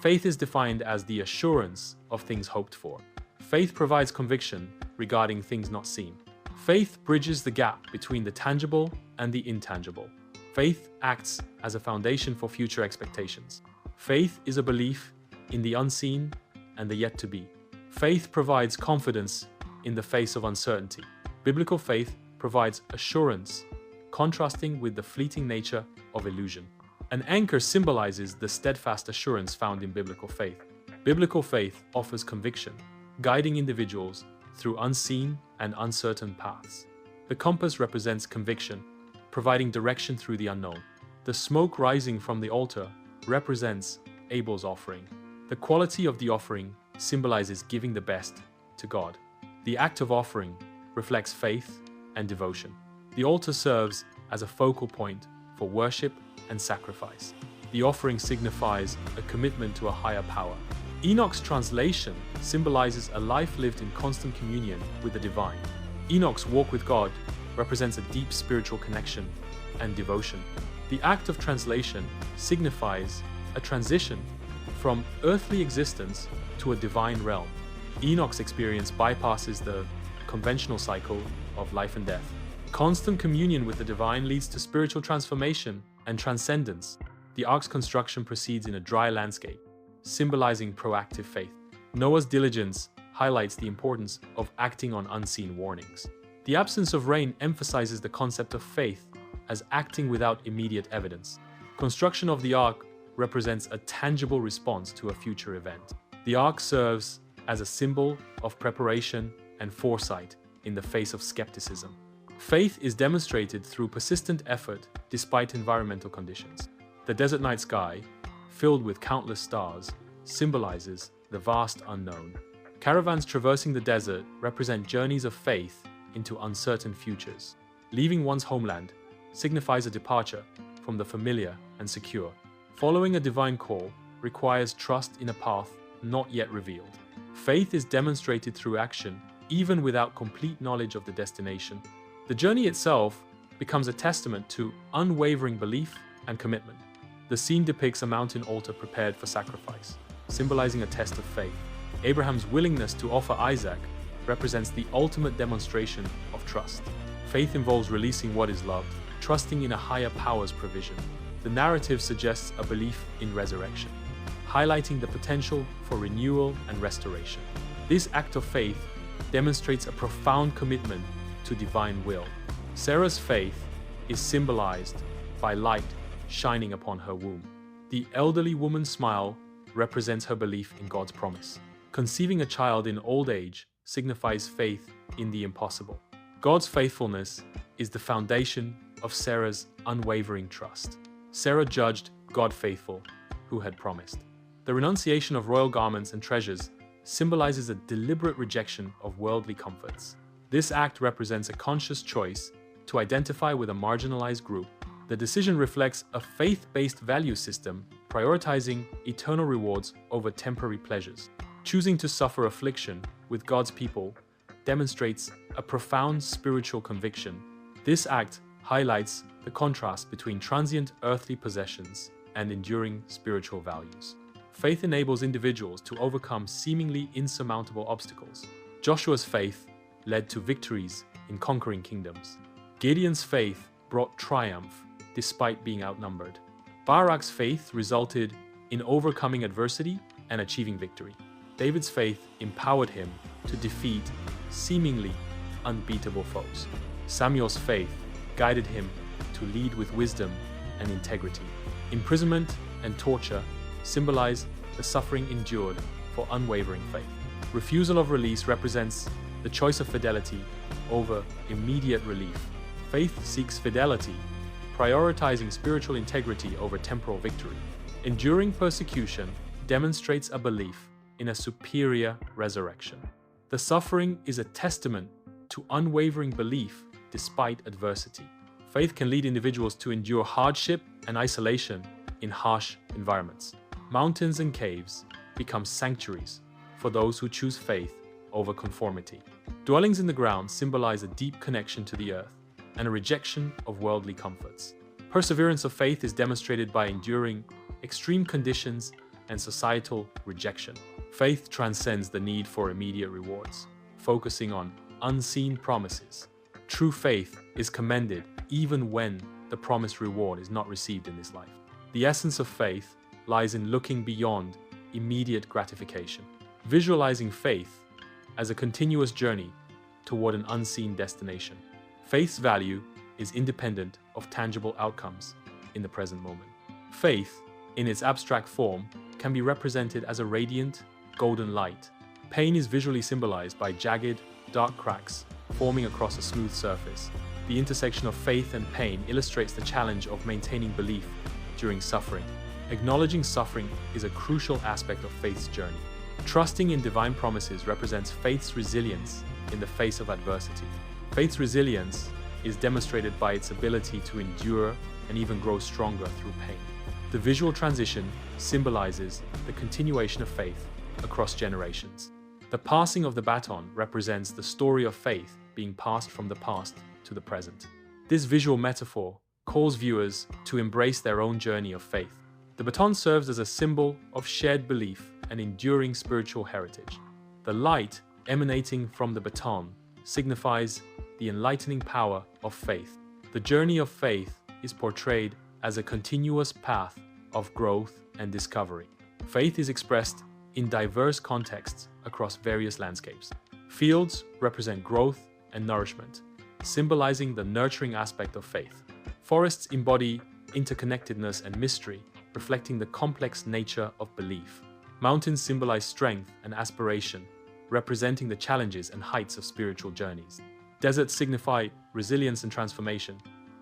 Faith is defined as the assurance of things hoped for. Faith provides conviction regarding things not seen. Faith bridges the gap between the tangible and the intangible. Faith acts as a foundation for future expectations. Faith is a belief in the unseen and the yet to be. Faith provides confidence in the face of uncertainty. Biblical faith provides assurance, contrasting with the fleeting nature of illusion. An anchor symbolizes the steadfast assurance found in biblical faith. Biblical faith offers conviction, guiding individuals through unseen and uncertain paths. The compass represents conviction, providing direction through the unknown. The smoke rising from the altar represents Abel's offering. The quality of the offering symbolizes giving the best to God. The act of offering reflects faith and devotion. The altar serves as a focal point for worship and sacrifice. The offering signifies a commitment to a higher power. Enoch's translation symbolizes a life lived in constant communion with the divine. Enoch's walk with God represents a deep spiritual connection and devotion. The act of translation signifies a transition from earthly existence to a divine realm. Enoch's experience bypasses the conventional cycle of life and death. Constant communion with the divine leads to spiritual transformation and transcendence. The ark's construction proceeds in a dry landscape, symbolizing proactive faith. Noah's diligence highlights the importance of acting on unseen warnings. The absence of rain emphasizes the concept of faith as acting without immediate evidence. Construction of the ark represents a tangible response to a future event. The ark serves as a symbol of preparation and foresight in the face of skepticism. Faith is demonstrated through persistent effort despite environmental conditions. The desert night sky, filled with countless stars, symbolizes the vast unknown. Caravans traversing the desert represent journeys of faith into uncertain futures. Leaving one's homeland signifies a departure from the familiar and secure. Following a divine call requires trust in a path not yet revealed. Faith is demonstrated through action, even without complete knowledge of the destination. The journey itself becomes a testament to unwavering belief and commitment. The scene depicts a mountain altar prepared for sacrifice, symbolizing a test of faith. Abraham's willingness to offer Isaac represents the ultimate demonstration of trust. Faith involves releasing what is loved, trusting in a higher power's provision. The narrative suggests a belief in resurrection, highlighting the potential for renewal and restoration. This act of faith demonstrates a profound commitment to divine will. Sarah's faith is symbolized by light shining upon her womb. The elderly woman's smile represents her belief in God's promise. Conceiving a child in old age signifies faith in the impossible. God's faithfulness is the foundation of Sarah's unwavering trust. Sarah judged God faithful, who had promised. The renunciation of royal garments and treasures symbolizes a deliberate rejection of worldly comforts. This act represents a conscious choice to identify with a marginalized group. The decision reflects a faith-based value system, prioritizing eternal rewards over temporary pleasures. Choosing to suffer affliction with God's people demonstrates a profound spiritual conviction. This act highlights the contrast between transient earthly possessions and enduring spiritual values. Faith enables individuals to overcome seemingly insurmountable obstacles. Joshua's faith led to victories in conquering kingdoms. Gideon's faith brought triumph despite being outnumbered. Barak's faith resulted in overcoming adversity and achieving victory. David's faith empowered him to defeat seemingly unbeatable foes. Samuel's faith guided him to lead with wisdom and integrity. Imprisonment and torture symbolize the suffering endured for unwavering faith. Refusal of release represents the choice of fidelity over immediate relief. Faith seeks fidelity, prioritizing spiritual integrity over temporal victory. Enduring persecution demonstrates a belief in a superior resurrection. The suffering is a testament to unwavering belief despite adversity. Faith can lead individuals to endure hardship and isolation in harsh environments. Mountains and caves become sanctuaries for those who choose faith over conformity. Dwellings in the ground symbolize a deep connection to the earth and a rejection of worldly comforts. Perseverance of faith is demonstrated by enduring extreme conditions and societal rejection. Faith transcends the need for immediate rewards, focusing on unseen promises. True faith is commended even when the promised reward is not received in this life. The essence of faith lies in looking beyond immediate gratification, visualizing faith as a continuous journey toward an unseen destination. Faith's value is independent of tangible outcomes in the present moment. Faith, in its abstract form, can be represented as a radiant, golden light. Pain is visually symbolized by jagged, dark cracks forming across a smooth surface. The intersection of faith and pain illustrates the challenge of maintaining belief during suffering. Acknowledging suffering is a crucial aspect of faith's journey. Trusting in divine promises represents faith's resilience in the face of adversity. Faith's resilience is demonstrated by its ability to endure and even grow stronger through pain. The visual transition symbolizes the continuation of faith across generations. The passing of the baton represents the story of faith being passed from the past to the present. This visual metaphor calls viewers to embrace their own journey of faith. The baton serves as a symbol of shared belief and enduring spiritual heritage. The light emanating from the baton signifies the enlightening power of faith. The journey of faith is portrayed as a continuous path of growth and discovery. Faith is expressed in diverse contexts across various landscapes. Fields represent growth and nourishment, symbolizing the nurturing aspect of faith. Forests embody interconnectedness and mystery, reflecting the complex nature of belief. Mountains symbolize strength and aspiration, representing the challenges and heights of spiritual journeys. Deserts signify resilience and transformation,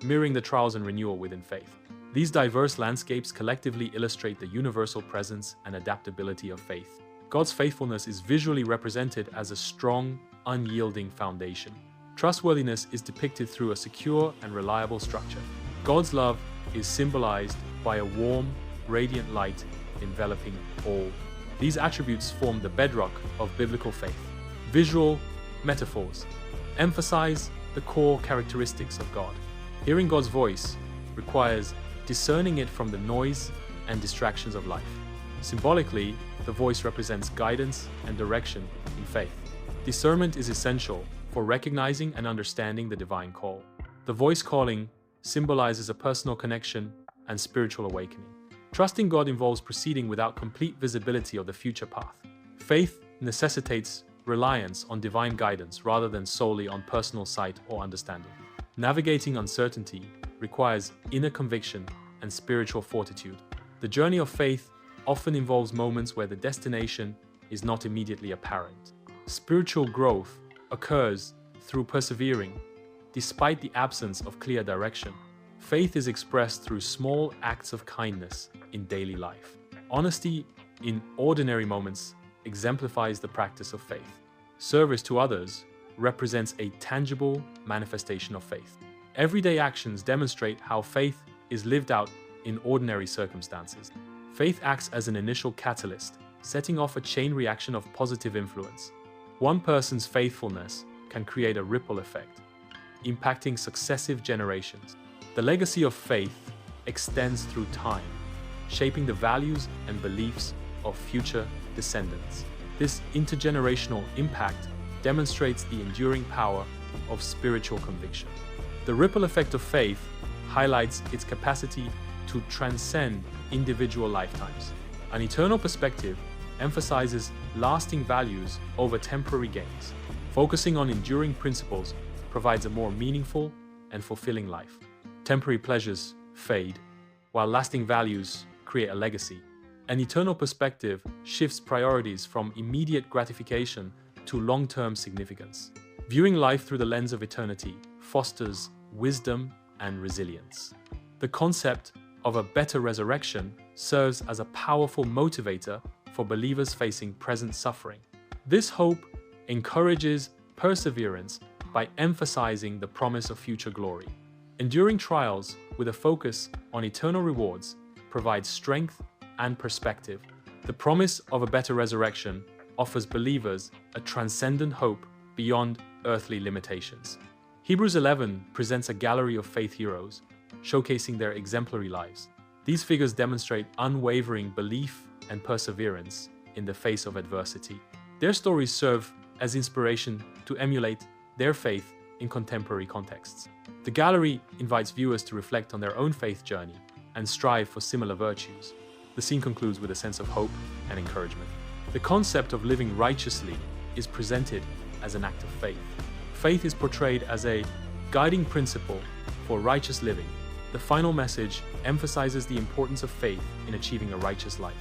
mirroring the trials and renewal within faith. These diverse landscapes collectively illustrate the universal presence and adaptability of faith. God's faithfulness is visually represented as a strong, unyielding foundation. Trustworthiness is depicted through a secure and reliable structure. God's love is symbolized by a warm, radiant light enveloping all. These attributes form the bedrock of biblical faith. Visual metaphors emphasize the core characteristics of God. Hearing God's voice requires discerning it from the noise and distractions of life. Symbolically, the voice represents guidance and direction in faith. Discernment is essential for recognizing and understanding the divine call. The voice calling symbolizes a personal connection and spiritual awakening. Trusting God involves proceeding without complete visibility of the future path. Faith necessitates reliance on divine guidance rather than solely on personal sight or understanding. Navigating uncertainty requires inner conviction and spiritual fortitude. The journey of faith often involves moments where the destination is not immediately apparent. Spiritual growth occurs through persevering, despite the absence of clear direction. Faith is expressed through small acts of kindness in daily life. Honesty in ordinary moments exemplifies the practice of faith. Service to others represents a tangible manifestation of faith. Everyday actions demonstrate how faith is lived out in ordinary circumstances. Faith acts as an initial catalyst, setting off a chain reaction of positive influence. One person's faithfulness can create a ripple effect, impacting successive generations. The legacy of faith extends through time, shaping the values and beliefs of future descendants. This intergenerational impact demonstrates the enduring power of spiritual conviction. The ripple effect of faith highlights its capacity to transcend individual lifetimes. An eternal perspective emphasizes lasting values over temporary gains. Focusing on enduring principles provides a more meaningful and fulfilling life. Temporary pleasures fade, while lasting values create a legacy. An eternal perspective shifts priorities from immediate gratification to long-term significance. Viewing life through the lens of eternity fosters wisdom and resilience. The concept of a better resurrection serves as a powerful motivator for believers facing present suffering. This hope encourages perseverance by emphasizing the promise of future glory. Enduring trials with a focus on eternal rewards provides strength and perspective. The promise of a better resurrection offers believers a transcendent hope beyond earthly limitations. Hebrews 11 presents a gallery of faith heroes, showcasing their exemplary lives. These figures demonstrate unwavering belief and perseverance in the face of adversity. Their stories serve as inspiration to emulate their faith in contemporary contexts. The gallery invites viewers to reflect on their own faith journey and strive for similar virtues. The scene concludes with a sense of hope and encouragement. The concept of living righteously is presented as an act of faith. Faith is portrayed as a guiding principle for righteous living. The final message emphasizes the importance of faith in achieving a righteous life.